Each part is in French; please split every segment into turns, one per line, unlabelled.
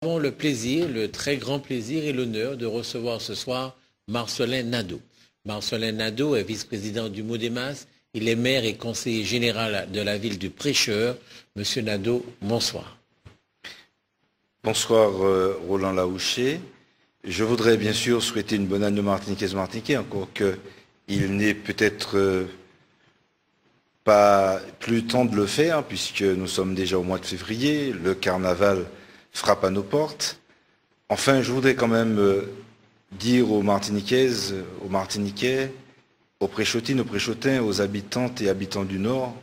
Nous avons le plaisir, le très grand plaisir et l'honneur de recevoir ce soir Marcellin Nadeau. Marcellin Nadeau est vice-président du MODEMAS. Il est maire et conseiller général de la ville du Prêcheur. Monsieur Nadeau, bonsoir.
Bonsoir Roland Laouché. Je voudrais bien sûr souhaiter une bonne année aux Martiniquaises-Martiniquais, encore qu'il n'est peut-être pas plus temps de le faire, puisque nous sommes déjà au mois de février, le carnaval frappe à nos portes. Enfin, je voudrais quand même dire aux Martiniquaises, aux Martiniquais, aux Préchotines, aux Préchotins, aux habitantes et habitants du Nord,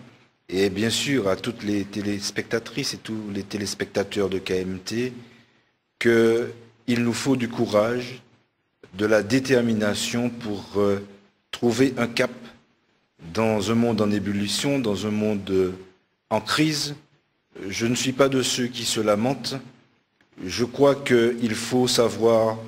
et bien sûr à toutes les téléspectatrices et tous les téléspectateurs de KMT, qu'il nous faut du courage, de la détermination pour trouver un cap dans un monde en ébullition, dans un monde en crise. Je ne suis pas de ceux qui se lamentent. Je crois qu'il faut savoir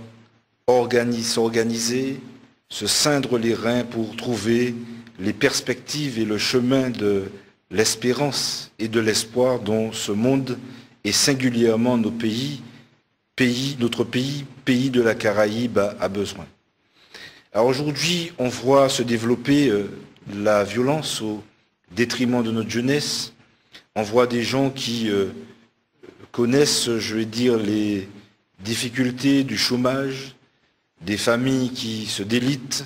s'organiser, se ceindre les reins pour trouver les perspectives et le chemin de l'espérance et de l'espoir dont ce monde et singulièrement notre pays, pays de la Caraïbe a besoin. Alors aujourd'hui, on voit se développer la violence au détriment de notre jeunesse. On voit des gens qui connaissent, je vais dire, les difficultés du chômage, des familles qui se délitent,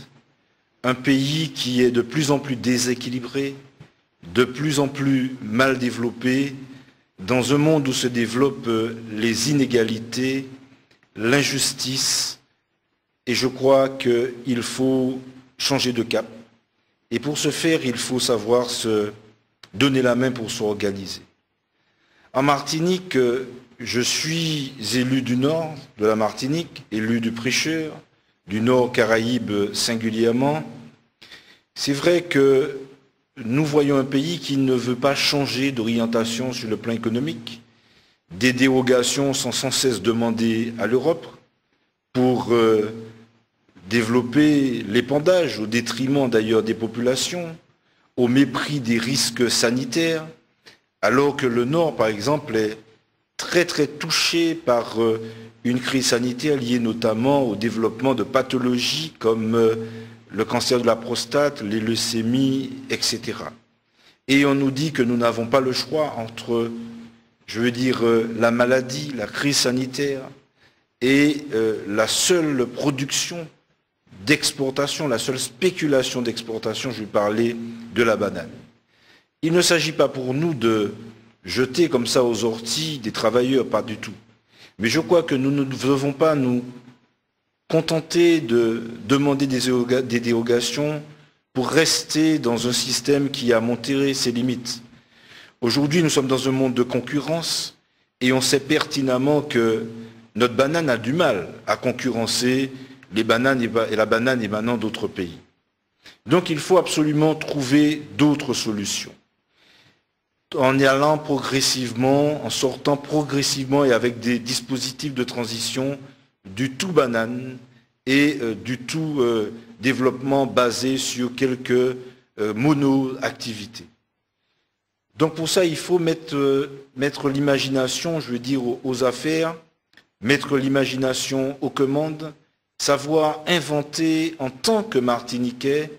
un pays qui est de plus en plus déséquilibré, de plus en plus mal développé, dans un monde où se développent les inégalités, l'injustice, et je crois qu'il faut changer de cap. Et pour ce faire, il faut savoir se donner la main pour s'organiser. En Martinique, je suis élu du Nord de la Martinique, élu du Prêcheur, du Nord Caraïbe singulièrement. C'est vrai que nous voyons un pays qui ne veut pas changer d'orientation sur le plan économique. Des dérogations sont sans cesse demandées à l'Europe pour développer l'épandage au détriment d'ailleurs des populations, au mépris des risques sanitaires, alors que le Nord, par exemple, est très touché par une crise sanitaire liée notamment au développement de pathologies comme le cancer de la prostate, les leucémies, etc. Et on nous dit que nous n'avons pas le choix entre, je veux dire, la maladie, la crise sanitaire et la seule production d'exportation, la seule spéculation d'exportation, je vais parler de la banane. Il ne s'agit pas pour nous de jeter comme ça aux orties des travailleurs, pas du tout. Mais je crois que nous ne devons pas nous contenter de demander des dérogations pour rester dans un système qui a montré ses limites. Aujourd'hui, nous sommes dans un monde de concurrence et on sait pertinemment que notre banane a du mal à concurrencer les bananes et la banane émanant d'autres pays. Donc il faut absolument trouver d'autres solutions. En y allant progressivement, en sortant progressivement et avec des dispositifs de transition du tout banane et du tout développement basé sur quelques mono-activités. Donc pour ça, il faut mettre l'imagination, je veux dire, aux affaires, mettre l'imagination aux commandes, savoir inventer en tant que Martiniquais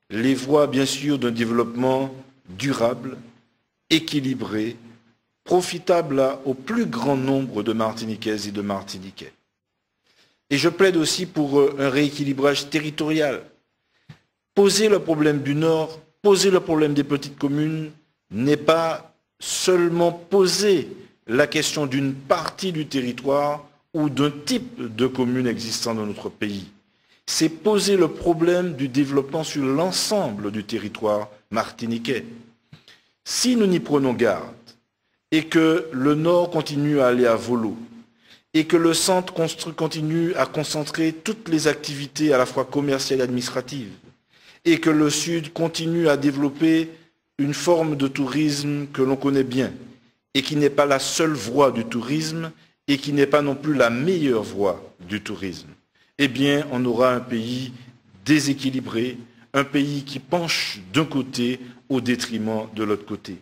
les voies, bien sûr, d'un développement durable, équilibré, profitable au plus grand nombre de Martiniquaises et de Martiniquais. Et je plaide aussi pour un rééquilibrage territorial. Poser le problème du Nord, poser le problème des petites communes n'est pas seulement poser la question d'une partie du territoire ou d'un type de commune existant dans notre pays. C'est poser le problème du développement sur l'ensemble du territoire martiniquais. Si nous n'y prenons garde et que le Nord continue à aller à volo et que le centre continue à concentrer toutes les activités à la fois commerciales et administratives et que le Sud continue à développer une forme de tourisme que l'on connaît bien et qui n'est pas la seule voie du tourisme et qui n'est pas non plus la meilleure voie du tourisme, eh bien on aura un pays déséquilibré, un pays qui penche d'un côté au détriment de l'autre côté.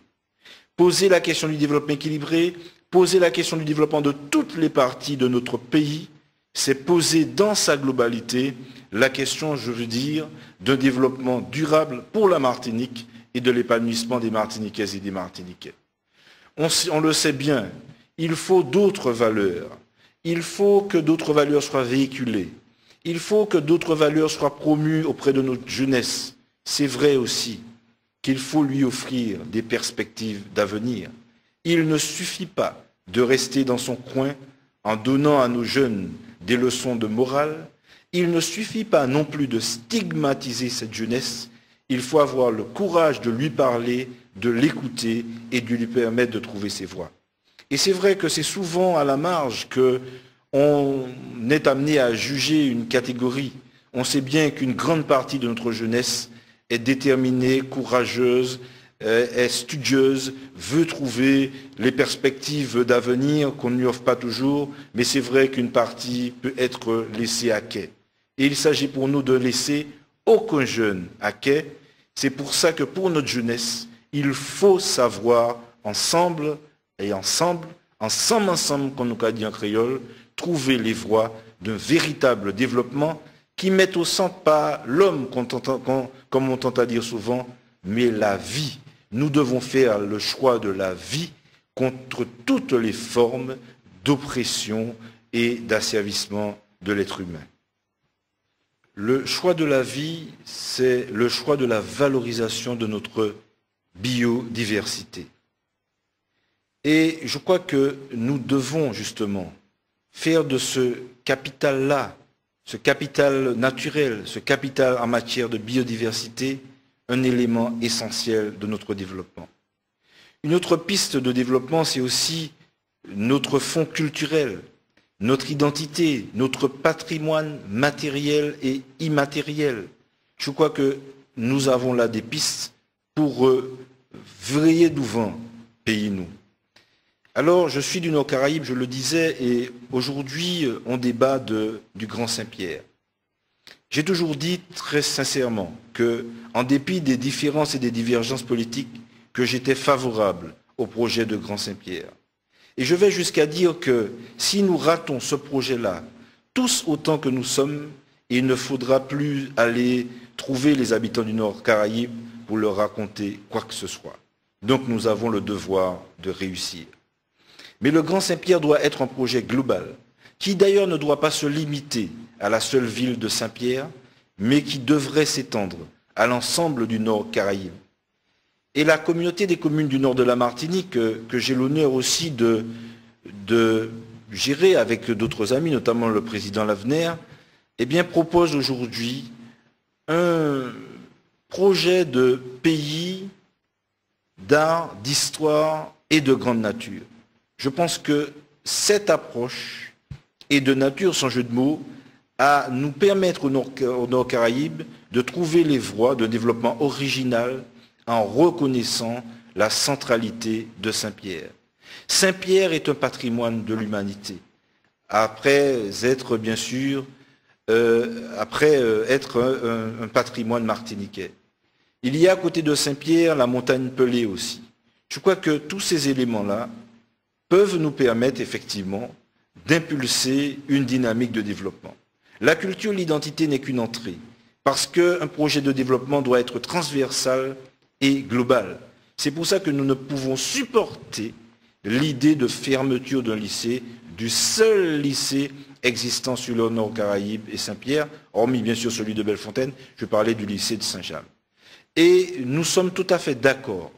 Poser la question du développement équilibré, Poser la question du développement de toutes les parties de notre pays, c'est poser dans sa globalité la question, je veux dire, d'un développement durable pour la Martinique et de l'épanouissement des Martiniquaises et des Martiniquais. On le sait bien, il faut d'autres valeurs. Il faut que d'autres valeurs soient véhiculées. Il faut que d'autres valeurs soient promues auprès de notre jeunesse. C'est vrai aussi qu'il faut lui offrir des perspectives d'avenir. Il ne suffit pas de rester dans son coin en donnant à nos jeunes des leçons de morale. Il ne suffit pas non plus de stigmatiser cette jeunesse. Il faut avoir le courage de lui parler, de l'écouter et de lui permettre de trouver ses voies. Et c'est vrai que c'est souvent à la marge qu'on est amené à juger une catégorie. On sait bien qu'une grande partie de notre jeunesse est déterminée, courageuse, est studieuse, veut trouver les perspectives d'avenir qu'on ne lui offre pas toujours, mais c'est vrai qu'une partie peut être laissée à quai. Et il s'agit pour nous de laisser aucun jeune à quai. C'est pour ça que pour notre jeunesse, il faut savoir ensemble, comme nous a dit en créole, trouver les voies d'un véritable développement qui mette au centre pas l'homme, comme on tente à dire souvent, mais la vie. Nous devons faire le choix de la vie contre toutes les formes d'oppression et d'asservissement de l'être humain. Le choix de la vie, c'est le choix de la valorisation de notre biodiversité. Et je crois que nous devons justement faire de ce capital-là, ce capital naturel, ce capital en matière de biodiversité, un élément essentiel de notre développement. Une autre piste de développement, c'est aussi notre fonds culturel, notre identité, notre patrimoine matériel et immatériel. Je crois que nous avons là des pistes pour vrayer du vent, pays-nous. Alors, je suis du Nord-Caraïbe, je le disais, et aujourd'hui, on débat du Grand Saint-Pierre. J'ai toujours dit très sincèrement que, en dépit des différences et des divergences politiques, que j'étais favorable au projet de Grand Saint-Pierre. Et je vais jusqu'à dire que si nous ratons ce projet-là, tous autant que nous sommes, il ne faudra plus aller trouver les habitants du Nord-Caraïbe pour leur raconter quoi que ce soit. Donc nous avons le devoir de réussir. Mais le Grand Saint-Pierre doit être un projet global, qui d'ailleurs ne doit pas se limiter à la seule ville de Saint-Pierre, mais qui devrait s'étendre à l'ensemble du Nord-Caraïbe. Et la communauté des communes du nord de la Martinique, que j'ai l'honneur aussi de gérer avec d'autres amis, notamment le président Lavener, eh bien, propose aujourd'hui un projet de pays d'art, d'histoire et de grande nature. Je pense que cette approche est de nature, sans jeu de mots, à nous permettre au Nord-Caraïbe de trouver les voies de développement original en reconnaissant la centralité de Saint-Pierre. Saint-Pierre est un patrimoine de l'humanité. Après être, bien sûr, être un patrimoine martiniquais. Il y a à côté de Saint-Pierre la montagne Pelée aussi. Je crois que tous ces éléments-là peuvent nous permettre effectivement d'impulser une dynamique de développement. La culture, l'identité n'est qu'une entrée, parce qu'un projet de développement doit être transversal et global. C'est pour ça que nous ne pouvons supporter l'idée de fermeture d'un lycée, du seul lycée existant sur le Nord-Caraïbe et Saint-Pierre, hormis bien sûr celui de Bellefontaine, je parlais du lycée de Saint-James. Et nous sommes tout à fait d'accord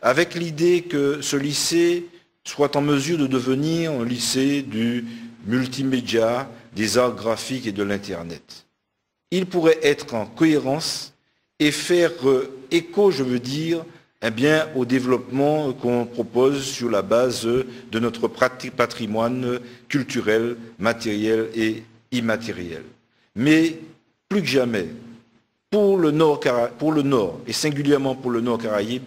avec l'idée que ce lycée soit en mesure de devenir un lycée du multimédia, des arts graphiques et de l'Internet. Il pourrait être en cohérence et faire écho, je veux dire, eh bien, au développement qu'on propose sur la base de notre patrimoine culturel, matériel et immatériel. Mais plus que jamais, pour le Nord et singulièrement pour le Nord-Caraïbe,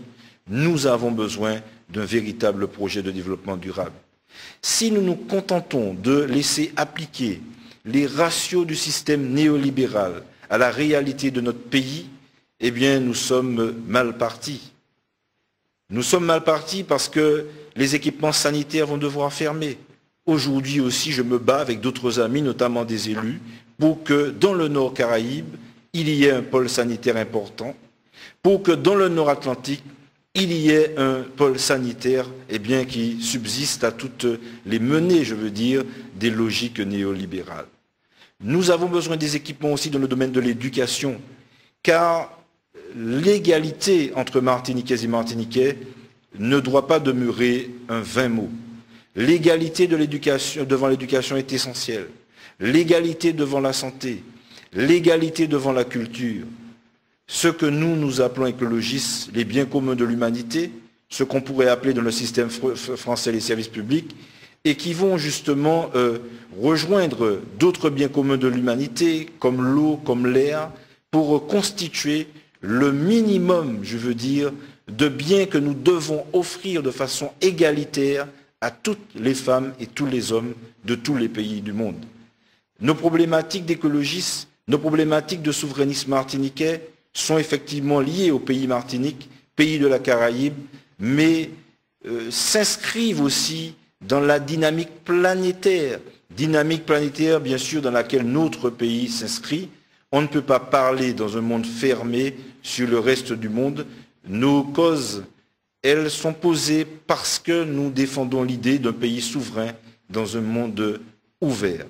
nous avons besoin d'un véritable projet de développement durable. Si nous nous contentons de laisser appliquer les ratios du système néolibéral à la réalité de notre pays, eh bien, nous sommes mal partis. Nous sommes mal partis parce que les équipements sanitaires vont devoir fermer. Aujourd'hui aussi, je me bats avec d'autres amis, notamment des élus, pour que dans le Nord Caraïbe, il y ait un pôle sanitaire important, pour que dans le Nord Atlantique, il y ait un pôle sanitaire qui subsiste à toutes les menées, je veux dire, des logiques néolibérales. Nous avons besoin des équipements aussi dans le domaine de l'éducation, car l'égalité entre Martiniquaises et Martiniquais ne doit pas demeurer un vain mot. L'égalité de l'éducation devant l'éducation est essentielle. L'égalité devant la santé, l'égalité devant la culture. Ce que nous appelons écologistes, les biens communs de l'humanité, ce qu'on pourrait appeler dans le système français les services publics, et qui vont justement rejoindre d'autres biens communs de l'humanité, comme l'eau, comme l'air, pour constituer le minimum, je veux dire, de biens que nous devons offrir de façon égalitaire à toutes les femmes et tous les hommes de tous les pays du monde. Nos problématiques d'écologistes, nos problématiques de souverainisme martiniquais sont effectivement liées au pays Martinique, pays de la Caraïbe, mais s'inscrivent aussi dans la dynamique planétaire bien sûr dans laquelle notre pays s'inscrit. On ne peut pas parler dans un monde fermé sur le reste du monde. Nos causes, elles sont posées parce que nous défendons l'idée d'un pays souverain dans un monde ouvert.